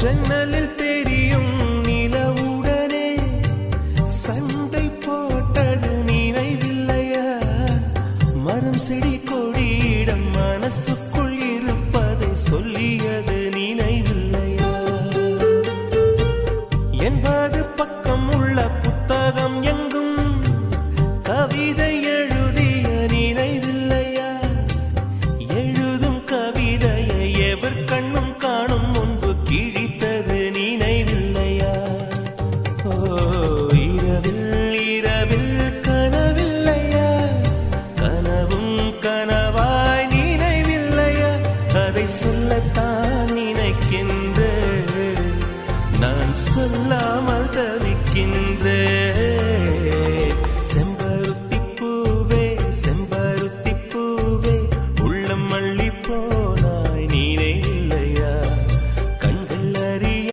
ஜன்னலில் தெரியும் நிலவுடனே சண்டை போட்டது நினைவில்லையா? மரம் செடி கொடியிடம் மனசுக்குள் இருப்பதை சொல்லியது நினைவில்லையா? 80 பக்கம் உள்ள புத்தகம் எங்கும் கவிதை எழுதிய நினைவில்லையா? எழுதும் கவிதையை எவர் கண்ணும் காணும் முன்பு கிழித்தது நினைவில்லையா? ஓ இரவில் இரவில் கனவில்லையா? கனவும் கனவாய் நினைவில்லையா? அதை சொல்லத்தான் நினைக்கின்ற நான் சொல்லாமல்